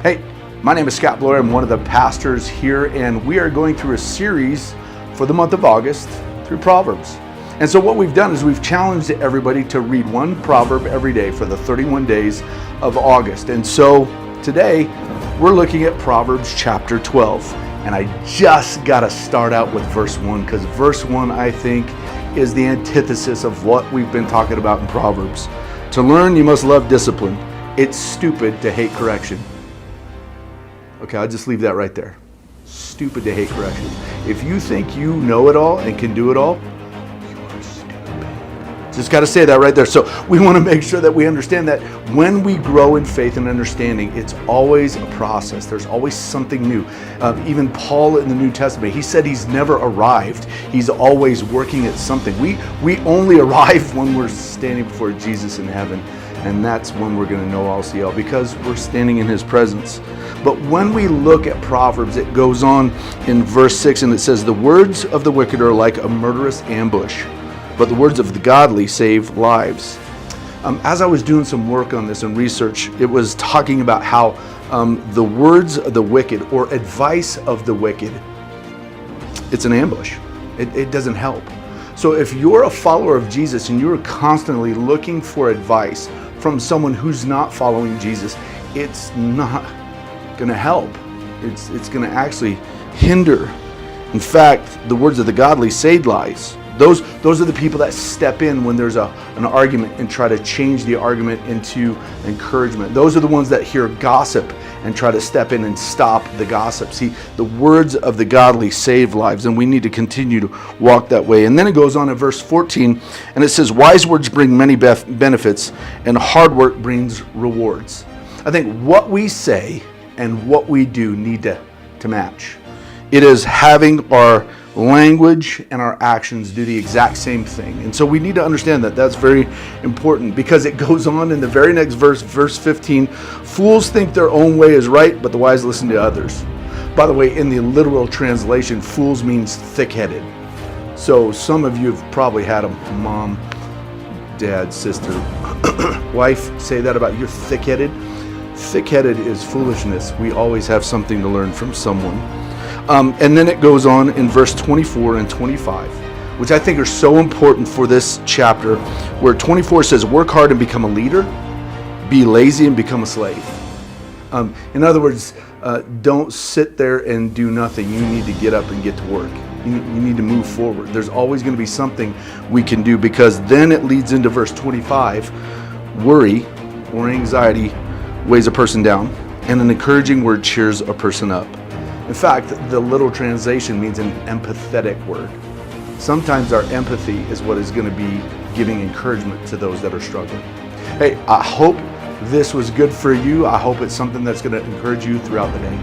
Hey, my name is Scott Bloyer. I'm one of the pastors here, and we are going through a series for the month of August through Proverbs. And so what we've done is we've challenged everybody to read one proverb every day for the 31 days of August. And so today we're looking at Proverbs chapter 12. And I just got to start out with verse 1 because verse 1, I think, is the antithesis of what we've been talking about in Proverbs. To learn, you must love discipline. It's stupid to hate correction. Okay, I'll just leave that right there. Stupid to hate correction. If you think you know it all and can do it all, you're stupid. Just got to say that right there. So we want to make sure that we understand that when we grow in faith and understanding, it's always a process. There's always something new. Even Paul in the New Testament, he said he's never arrived. He's always working at something. We only arrive when we're standing before Jesus in heaven. And that's when we're going to know all see all because we're standing in his presence. But when we look at Proverbs, it goes on in verse 6 and it says, the words of the wicked are like a murderous ambush, but the words of the godly save lives. As I was doing some work on this and research, it was talking about how the words of the wicked or advice of the wicked, it's an ambush. It doesn't help. So if you're a follower of Jesus and you're constantly looking for advice from someone who's not following Jesus, it's not going to help. It's going to actually hinder. In fact, the words of the godly save lives. Those are the people that step in when there's an argument and try to change the argument into encouragement. Those are the ones that hear gossip and try to step in and stop the gossip. See, the words of the godly save lives, and we need to continue to walk that way. And then it goes on in verse 14, and it says, wise words bring many benefits, and hard work brings rewards. I think what we say and what we do need to match. It is having our language and our actions do the exact same thing. And so we need to understand that that's very important because it goes on in the very next verse, verse 15, fools think their own way is right, but the wise listen to others. By the way, in the literal translation, fools means thick-headed. So some of you have probably had a mom, dad, sister, wife say that about you're thick-headed. Thick-headed is foolishness. We always have something to learn from someone. And then it goes on in verse 24 and 25, which I think are so important for this chapter, where 24 says, work hard and become a leader, be lazy and become a slave. In other words, don't sit there and do nothing. You need to get up and get to work. You need to move forward. There's always going to be something we can do, because then it leads into verse 25. Worry or anxiety weighs a person down, and an encouraging word cheers a person up. In fact, the literal translation means an empathetic word. Sometimes our empathy is what is going to be giving encouragement to those that are struggling. Hey, I hope this was good for you. I hope it's something that's going to encourage you throughout the day.